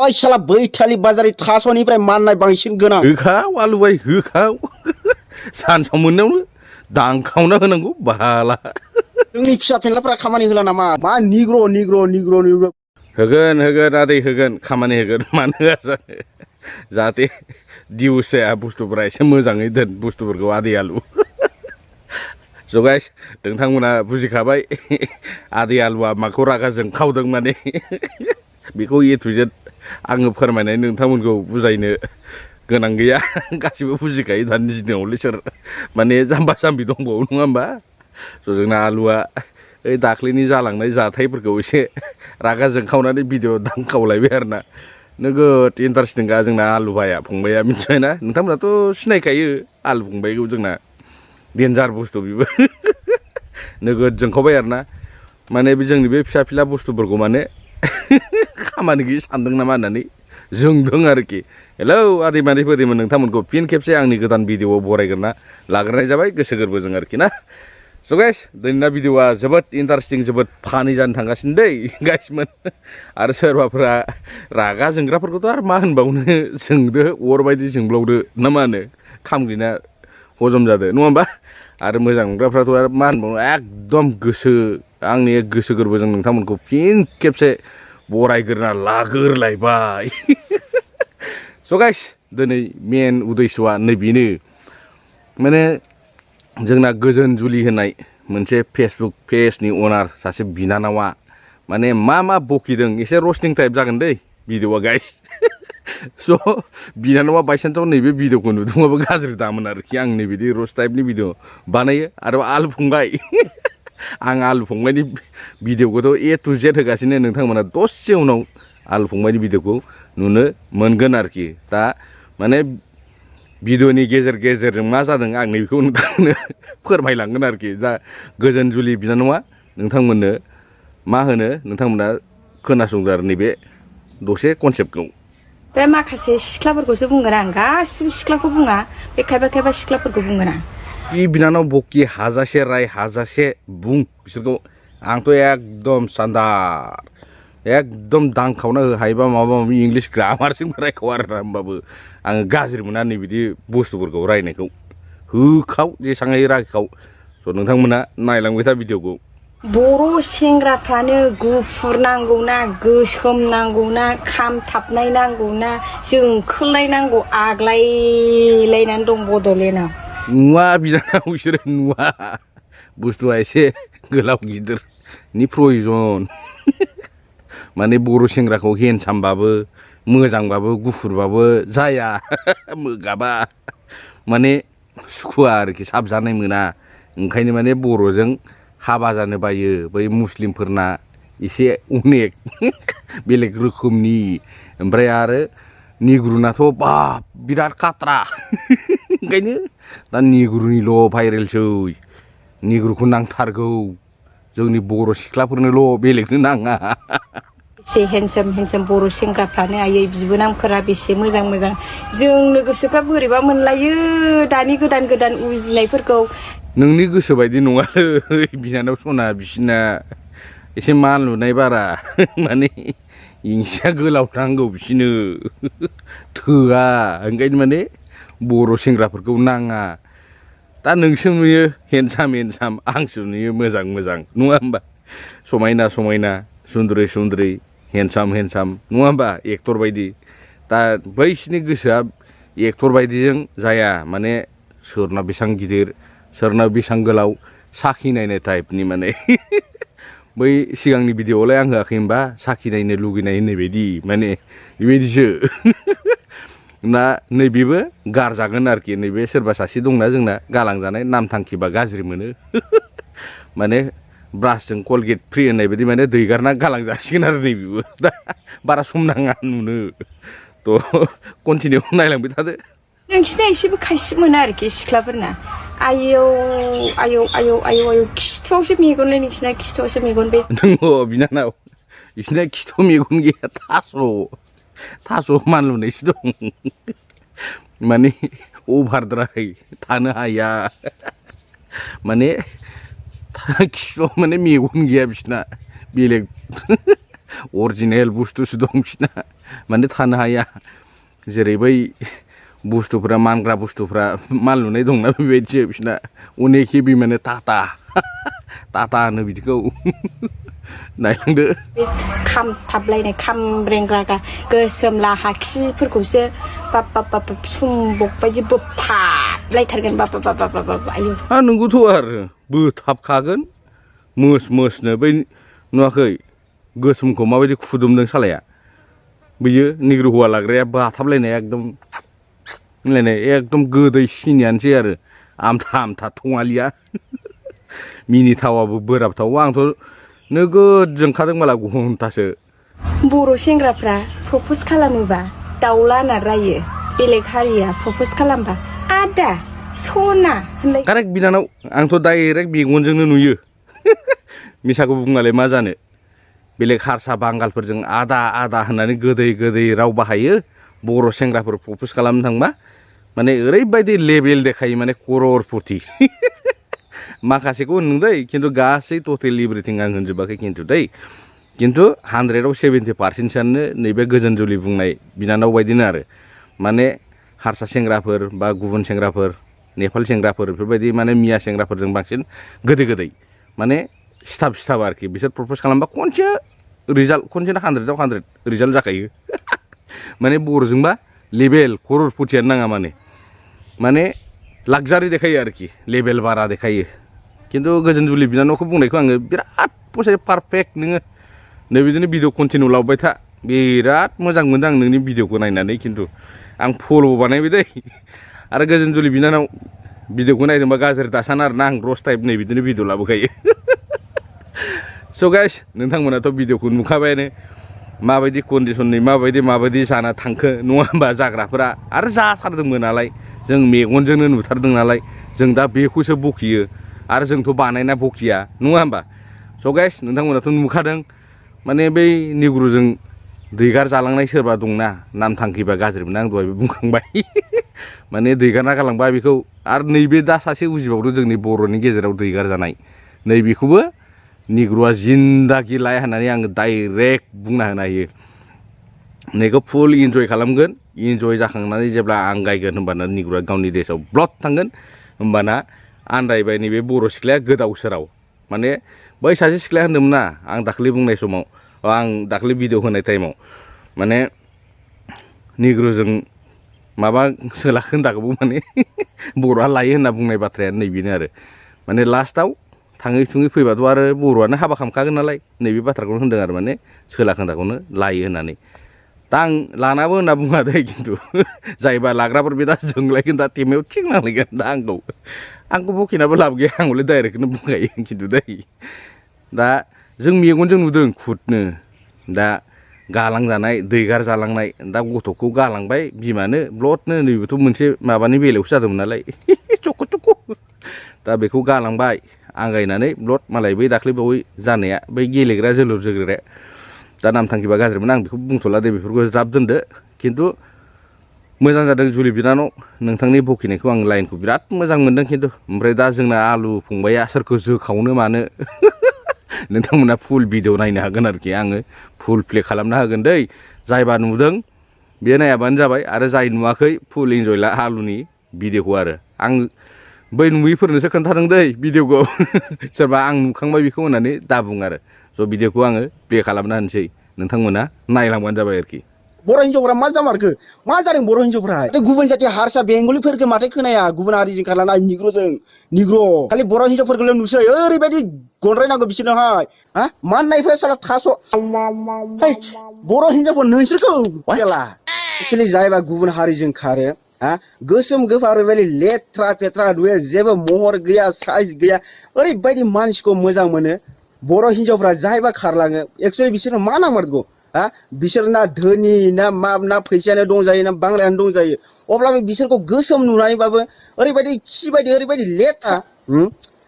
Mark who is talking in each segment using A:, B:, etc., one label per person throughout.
A: ओइ साला बैथालि बाजारि थास'निफ्राय माननाय बांसिन गोनां
B: होखाव आलु बाय होखाव सानसाव मोननायावनो दांखावना होनांगौ बाला
A: जोंनि फिसा फेनलाफ्रा खामानि होला नामा मा निग्र'
B: होगोन आदै होगोन खामानि होगोन मानो होआ जानो जाहाथे दिउस जाया बुस्थुफोरा एसे मोजाङै दोन बुस्थुफोरखौ आदै आलु स' गाइस नोंथांमोना बुजिखाबाय आदै आलुआ माखौ रागा जोंखावदों माने बेखौ ए टु जेड आङो फोरमायनाय नोंथांमोनखौ बुजायनो गोनां गैया गासिबो बुजिखायो दानि दिनावलै सोर माने जाम्बा जाम्बि दंबावो नङा होमबा स' जोंना आलुआ ओइ दाख्लैनि जालांनाय जाथायफोरखौ एसे रागा जोंखावनानै भिडिअ दांखावलायबाय आरोना नोगोद इन्टारेस्टिंगा जोंना आलु भाया फंबाया मिथिबायना नोंथांमोनाथ' सिनायखायो आलु फंबायखौ जोंना डेन्जार बुस्थु बेबो नोगोद जोंखावबाय आरोना माने बे जोंनि बे फिसा फिला बुस्थुफोरखौ माने खामानि गैयि सानदों नामा होननानै जोंदों आरोखि हेलौ आदै मादैफोरमोन नोंथांमोनखौ फिन खेबसे आंनि गोदान भिडिअआव बरायग्रोना लाग्रोनाय जाबाय गोसो गोरबोजों आरोखि ना स' गाइस दिनैना भिडिअआ जोबोद इन्टारेस्टिं जोबोद फानि जानो थांगासिनो दै गाइसमोन आरो सोरबाफोरा रागा जोंग्राफोरखौथ' आरो मा होनबावनो जोंदो अर बायदि जोंब्लावदो ना मा होनो खामग्लिना हजम जादो नङा होमबा आरो मोजां मोनग्राफ्राथ' आरो मा होनबावनो एकदम आंनि गोसो गोरबोजों नोंथांमोनखौ फिन खेबसे बरायग्रोना लाग्रोलायबाय स' गाइस दिनै मेन उद्देश्यआ नैबेनो माने जोंना गोजोन जुलि होनाय मोनसे फेसबुक पेजनि अनार सासे बिनानावा माने मा बकिदों एसे रस्टिं टाइप जागोन दै भिडिअआ गाइस स' बिनानावा बायसान्सआव नैबे भिडिअखौ नुदोंबाबो गाज्रि दामोन आरोखि आं नैबिदि रस्ट टाइपनि भिडिअ बानायो आरो आलु फंबाय आं आलु फंबायनि भिडिअखौथ' ए टु जेड होगासिनो नोंथांमोना दसे उनाव आलु फंबायनि भिडिअखौ नुनो मोनगोन आरोखि दा माने भिडिअनि गेजेरजों मा जादों आं नैबेखौ नोंथांमोननो फोरमायलांगोन आरोखि दा गोजोन जुलि बिनानावा नोंथांमोननो मा होनो नोंथांमोना खोनासंदो आरो नैबे दसे कनसेप्टखौ
C: बे माखासे सिख्लाफोरखौसो बुंगोन आं गासिबो सिख्लाखौ बुङा बे खायफा सिख्लाफोरखौ बुंगोन आं
B: बि बिनानाव बकि हाजासे राय हाजासे बुं बिसोरखौ आंथ' एकदम सान्दार एकदम दांखावना हो हायोबा माबा माबि इंलिस ग्रामारजोंबो रायखाव आरोना होमबाबो आङो गाज्रि मोना नैबिदि बुस्थुफोरखौ रायनायखौ होखाव जेसाङै रायखाव स' नोंथांमोना नायलांबाय था भिडिअखौ
C: बर' सेंग्राफ्रानो गुफुर नांगौना गोसोम नांगौना खामथाबनाय नांगौना जोंखोलायनांगौ आग्लायलायनानै दं बड'लेण्डआव
B: नुवा बिनानाव बिसोरो नुवा बुस्थुआ एसे गोलाव गिदिरनि प्रयजन माने बर' सेंग्राखौ हेन्डसामबाबो मोजांबाबो गुफुरबाबो जाया मोगाबा माने सुखुवा आरोखि साबजानाय मोना ओंखायनो माने बर'जों हाबा जानो बायो बै मुस्लिमफोरना एसे अनेक बेलेग रोखोमनि ओमफ्राय आरो निग्रुनाथ' बाब बिराद खात्रा ओंखायनो दा निग्रुनिल' भाइरेलसै निग्रुखौ नांथारगौ जोंनि बर' सिख्लाफोरनोल' बेलेगनो नाङा
C: एसे हेन्डसाम बर' सेंग्राफ्रानो आयै बिबोनांफोरा बेसे मोजां जोंनो गोसोफ्रा बोरैबा मोनलायो दानि गोदान उजिनायफोरखौ
B: नोंनि गोसो बायदि नङालै बिनानाव सना बिसिना एसे मान लुनाय बारा माने इंसिया गोलाव नांगौ बिसिनो थोआ ओंखायनो माने बर' सेंग्राफोरखौ नाङा दा नोंसो नुयो हेन्डसाम आंसो नुयो मोजां नङा होमबा समायना सुन्दरै हेन्डसाम नङा होमबा एक्टर बायदि दा बैसिनि गोसोआ एक्टर बायदिजों जाया माने सोरना बेसेबां गिदिर सोरना बेसेबां गोलाव साखि नायनाय टाइपनि माने बै सिगांनि भिडिअआवलाय आं होआखै होमबा साखि नायनो लुगैनाय होननाय बायदि माने बेबायदिसो ना नैबेबो गारजागोन आरोखि नैबे सोरबा सासे दंना जोंना गालांजानाय नाम थांखिबा गाज्रि मोनो माने ब्रासजों कलगेट फ्रि होननाय बायदि माने दैगारना गालांजासिगोन आरो नैबेबो दा बारा सम नाङा नुनो थ' कन्टिनिउ नायलांबाय थादो
C: नोंसिना एसेबो खायसो मोना आरोखि सिख्लाफोरना आयौ खिथुआवसो मेगनलै नोंसिना खिथुआवसो मेगन बे
B: नंगौ बिनानाव बिसिना खिथुआव मेगन गैया थास' मानलुनायसो दं माने अभारद्राय थानो हाया माने खिथुआव माने मेगन गैया बिसिना बेलेग अरिजिनेल बुस्थुसो दं बिसिना माने थानो हाया जेरै बै बुस्थुफोरा मानग्रा बुस्थुफ्रा माल लुनाय दंना बेबायदिसो बिसोरना अनेक हेभि माने टाटा टाटा होनो बिदिखौ नायलांदो
C: खामथाबलायनाय खामब्रेंग्रागा गोसोम लाहा खिफोरखौसो बाब बाब बाब सुम्बक बायदि बोबथाबलायथारगोन बाब बाब बाब बाब बाब आयु
B: नंगौथ' आरो बोथाबखागोन मोस मोसनो बै नुवाखै गोसोमखौ माबायदि खुदुमदों सालाया बियो निग्रो हौवा लाग्राया बाथाबलायनाय एकदम गोदै सिनियानोसै आरो आमथा आमथा थङालिया मिनिथावाबो बोराबथाव आंथ' नोगोद जोंखादों माला घन्टासो
C: बर' सेंग्राफ्रा प्रप'ज खालामोबा दाउला होनना रायो बेलेग हारिया प्रप'ज खालामबा आदा सना होनलाय
B: कारेक्ट बिनानाव आंथ' डाइरेक्ट मेगनजोंनो नुयो मिसाखौ बुंनालाय मा जानो बेलेग हारसा बांगालफोरजों आदा आदा होननानै गोदै गोदै राव बाहायो बर' सेंग्राफोर प्रप'ज खालामनो थांबा माने ओरैबायदि लेभेल देखायो माने कररपति माखासेखौ होनदों दै खिन्थु गासै टटेल एभ्रिथिं आं होनजोबाखै खिन्थु दै खिन्थु 100आव 70%आनो नैबे गोजोन जुलि बुंनाय बिनानाव बायदिनो आरो माने हारसा सेंग्राफोर बा गुबुन सेंग्राफोर नेपाल सेंग्राफोर बेफोरबायदि माने मिया सेंग्राफोरजों बांसिन गोदै गोदै माने सिथाब आरोखि बिसोर प्रप'ज खालामबा खनसेनो 100आव 100 रिजाल्ट जाखायो माने बर'जोंबा लेभेल कररपतियानो नाङा माने लाक्जारि देखायो आरोखि लेभेल बारा देखायो खिन्थु गोजोन जुलि बिनानावखौ बुंनायखौ आङो बिराद फसायो पारफेक्ट नोङो नै बिदिनो भिडिअ कन्टिनिउ लावबाय था बिराद मोजां मोनदों आं नोंनि भिडिअखौ नायनानै खिन्थु आं फल'बो बानायबाय दै आरो गोजोन जुलि बिनानाव भिडिअखौ नायदोंबा गाज्रि दासान आरोना आं रस टाइप नै बिदिनो भिडिअ लाबोखायो स' गाइस नोंथांमोनाथ' भिडिअखौ नुखाबायानो माबायदि कन्डिसननि माबायदि जाना थांखो नङा होमबा जाग्राफोरा आरो जाथारदोंमोन नालाय जों मेगनजोंनो नुथारदों नालाय जों दा बेखौसो बखियो आरो जोंथ' बानायना बखिया नङा होमबा स' गाइस नोंथांमोनाथ' नुखादों माने बै निग्रुजों दैगार जालांनाय सोरबा दंना नाम थांखिबा गाज्रिमोन आं दहायबो बुंखांबाय माने दैगारना गालांबाय बेखौ आरो नैबे दा सासे उजिबावदों जोंनि बर'नि गेजेराव दैगार जानाय नैबेखौबो निग्रुआ जिन्दागि लाया होननानै आङो डाइरेक्ट बुंना होनो हायो नैखौ फुल इन्जय खालामगोन इन्जय जाखांनानै जेब्ला आं गायगोन होमबाना निग्रुआ गावनि देशआव ब्लड थांगोन होमबाना आन्दायबाय नैबे बर' सिख्लाया गोदाव सोराव माने बै सासे सिख्लाया होनदोंमोन ना आं दाख्लै बुंनाय समाव आं दाख्लै भिडिअ होनाय टाइमाव माने निग्रुजों माबा सोलाखो होनदागौबो माने बर'आ लायो होनना बुंनाय बाथ्राया नैबेनो आरो माने लास्टआव थाङै थुङै फैबाथ' आरो बर'आनो हाबा खालामखागोन नालाय नैबे बाथ्राखौनो होनदों आरो माने सोलाखोन्दाखौनो लायो होननानै दा आं लानाबो होनना बुङा दै खिन्थु जायबा लाग्राफोर बे दा जोंलायगोन दा टेमायाव थिग नांलायगोन दा आंखौ बखिनाबो लाब गैया आं हले डाइरेक्टनो बुंखायो खिन्थु दै दा जों मेगनजों नुदों खुदनो दा गालांजानाय दैगार जालांनाय दा गथ'खौ गालांबाय बिमानो ब्लडनो नैबेथ' मोनसे माबानि बेलायावसो जादोंमोन नालाय चक' दा बेखौ गालांबाय आंगायनानै ब्लड मालाय बै दाख्लै बावै जानाया बै गेलेग्रा जोलुर जोग्राया दा नाम थांखिबा गाज्रिमोन आं बेखौ बुंथ'ला दे बेफोरखौ ज्राब दोनदो खिन्थु मोजां जादों जुलि बिनानाव नोंथांनि बखिनायखौ आं लाइनखौ बिराद मोजां मोनदों खिन्थु ओमफ्राय दा जोंना आलु फंबाया सोरखौ जोखावनो मानो नोंथांमोना फुल भिडिअ नायनो हागोन आरोखि आङो फुल प्ले खालामना होगोन दै जायबा नुदों बे नायाबानो जाबाय आरो जाय नुवाखै फुल इन्जय ला आलुनि भिडिअखौ आरो आं बै नुयैफोरनोसो खोन्थादों दै भिडिअखौ सोरबा आं नुखांबाय बेखौ होननानै दाबुं आरो स' भिडिअखौ आङो प्ले खालामना होनोसै नोंथांमोना नायलांबानो जाबाय आरोखि
A: बर' हिन्जावफोरा मा जामारखो मा जादों बर' हिन्जावफोरा गुबुन जाथि हारसा बेंगलिफोरखौ माथो खोनाया गुबुन हारिजों खारलांनाय निग्र' खालि बर' हिन्जावफोरखौल' नुसै ओरैबायदि गनद्रायनांगौ बिसोरनोहाय हा माननायफ्रा साला थास' बर' हिन्जावफोर नोंसोरखौ एक्सुवेलि जायबा गुबुन हारिजों खारो हा गोसोम गोफा ओरैबायदि लेथ्रा फेथ्रा नुयो जेबो महर गैया साइज गैया ओरैबायदि मानसिखौ मोजां मोनो बर' हिन्जावफ्रा जायबा खारलाङो एक्सुवेलि बिसोरनो मा नांमारगौ हा बिसोर ना धोनि ना फैसायानो दंजायो ना बांलायानो दंजायो अब्लाबो बिसोरखौ गोसोम नुनानैबाबो ओरैबायदि खि बायदि ओरैबायदि लेथ्रा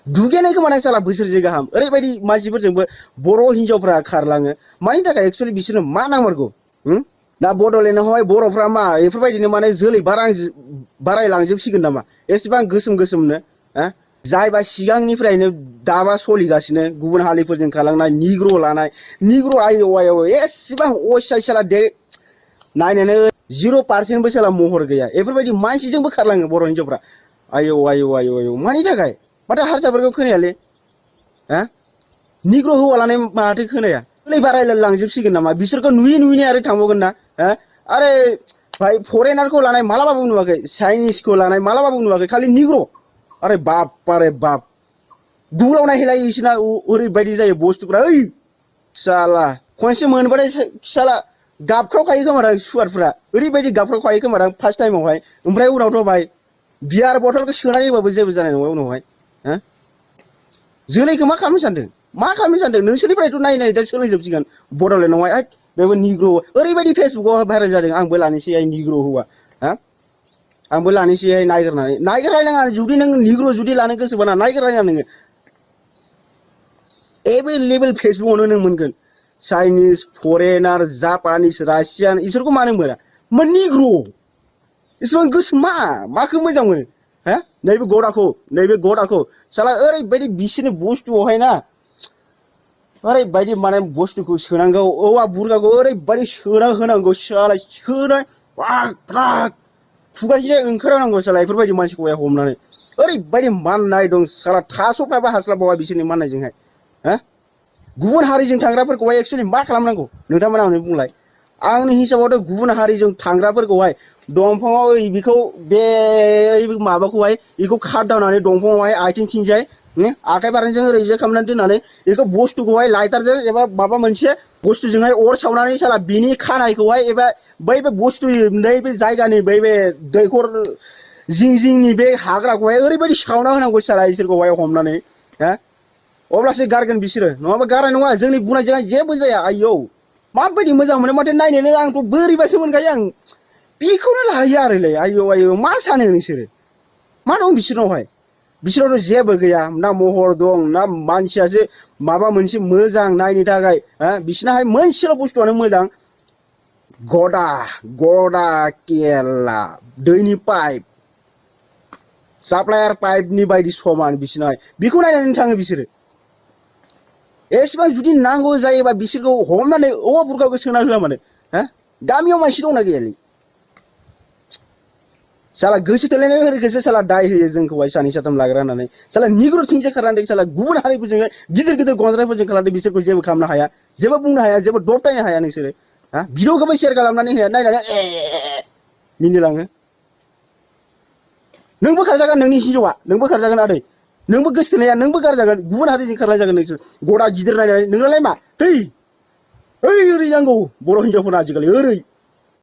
A: दुगैनाय गोमानाय साला बोसोरसे गाहाम ओरैबायदि मानसिफोरजोंबो बर' हिन्जावफ्रा खारलाङो मानि थाखाय एक्सुवेलि बिसोरनो मा नांमारगौ दा बड'लेण्डआवहाय बर'फ्रा मा बेफोरबायदिनो माने जोलै बारायलांजोबसिगोन नामा एसेबां गोसोमनो जायबा सिगांनिफ्रायनो दाबा सोलिगासिनो गुबुन हारिफोरजों खालांनाय निग्र' लानाय निग्र' आय एसेबां असाय साला नायनानै 0% साला महर गैया बेफोरबायदि मानसिजोंबो खारलाङो बर' हिन्जावफ्रा आयौ आयौ आयौ आयौ मानि थाखाय माथो हारसाफोरखौ खोनायालै हा निग्र' हौवा लानाय माथो खोनाया गोलै बारायला लांजोबसिगोन नामा बिसोरखौ नुयै नुयैनो आरो थांबावगोन ना हा आरे भाई फरेनारखौ लानाय मालाबाबो नुवाखै चाइनिसखौ लानाय मालाबाबो नुवाखै खालि निग्र' आरे बाप दुलाव नायहैलायो बिसोरना ओरैबायदि जायो बुस्थुफ्रा ओइ साला खनसे मोनबाथाय साला गाबख्रावखायो खोमादां सुवारफ्रा ओरैबायदि गाबख्रावखायो खोमादां फार्स्ट टाइमावहाय ओमफ्राय उनावथ' भाई बियार बथलखौ सोनानै होबाबो जेबो जानाय नङा उनावहाय हा जोलैखौ मा खालामनो सानदों नोंसोरनिफ्रायथ' नायै दा सोलोंजोबसिगोन बड'लेण्डआवहाय बेबो निग्र' ओरैबायदि फेसबुकआव भाइरेल जादों आंबो लानोसै निग्र' हौवा हा आंबो लानोसै नायगिरलायनाङा जुदि नों निग्र' जुदि लानो गोसोबा नायगिरलायनाङा नोङो एभेलेबेल फेसबुकआवनो नों मोनगोन चाइनिस फरेनार जापानिस रासियान इसोरखौ मानो मोना निग्र' इसेबां गोसो माखौ मोजां मोनो हा नैबे गदाखौ साला ओरैबायदि बिसोरनि बुस्थुआवहाय ना ओरैबायदि माने बुस्थुखौ सोनांगौ औवा बुरगाखौ ओरैबायदि सोना होनांगौ साला सोनाय फ्राक खुगाजों ओंखारनांगौ साला बेफोरबायदि मानसिखौहाय हमनानै ओरैबायदि माननाय दं साला थास'फ्राबो हास्लाबावा बिसोरनि माननायजोंहाय हा गुबुन हारिजों थांग्राफोरखौहाय एक्सुवेलि मा खालामनांगौ नोंथांमोना बुंलाय आंनि हिसाबावथ' गुबुन हारिजों थांग्राफोरखौहाय दंफाङाव बेखौ बे माबाखौहाय बेखौ खादावनानै दंफाङावहाय आथिंथिंजाय आखाइ फारनैजों ओरैजाय खालामनानै दोननानै बेखौ बुस्थुखौहाय लाइटारजों एबा माबा मोनसे बुस्थुजोंहाय अर सावनानै साला बिनि खानायखौहाय एबा बै बे बुस्थु नैबे जायगानि बै बे दैखर जिंनि बे हाग्राखौहाय ओरैबायदि सावना होनांगौ साला इसोरखौहाय हमनानै हा अब्लासो गारगोन बिसोरो नङाबा गारनाय नङा जोंनि बुंनायजोंहाय जेबो जाया आयौ माबायदि मोजां मोनो माथो नायनोनो आंथ' बोरैबासो मोनखायो आं बेखौनो लायो आरोलै आयौ मा सानो नोंसोरो मा दं बिसोरनावथ' जेबो गैया ना महर दं ना मानसियासो माबा मोनसे मोजां नायनो थाखाय हा बिसोरनाहाय मोनसेल' बुस्थुआनो मोजां गदा केला दैनि पाइप साप्लायार पाइपनि बायदि समान बिसोरनाहाय बेखौ नायनानै थाङो बिसोरो एसेबां जुदि नांगौ जायोबा बिसोरखौ हमनानै औवा बुरखाखौ सोना होआ मानो हा गामियाव मानसि दंना गैयालै साला गोसो थोलायनायफोरखौसो साला दाय होयो जोंखौहाय सानै साथाम लाग्रा होननानै साला निग्र'थिंजाय खारलांदों साला गुबुन हारिफोरजों गिदिर गन्द्रायफोरजों खालामदों बिसोरखौ जेबो खालामनो हाया जेबो बुंनो हाया जेबो दबथायनो हाया नोंसोरो हा भिडिअखौबो शेयार खालामनानै होया नायनानै मिनिलाङो नोंबो खारजागोन नोंनि हिन्जावा नोंबो खारजागोन आदै नोंबो गोसथोनाया नोंबो गारजागोन गुबुन हारिजों खारलाय जागोन नोंसोर गदा गिदिर नायनानै नोंनालाय मा ओरै जांगौ बर' हिन्जावफोरना आजिखालि ओरै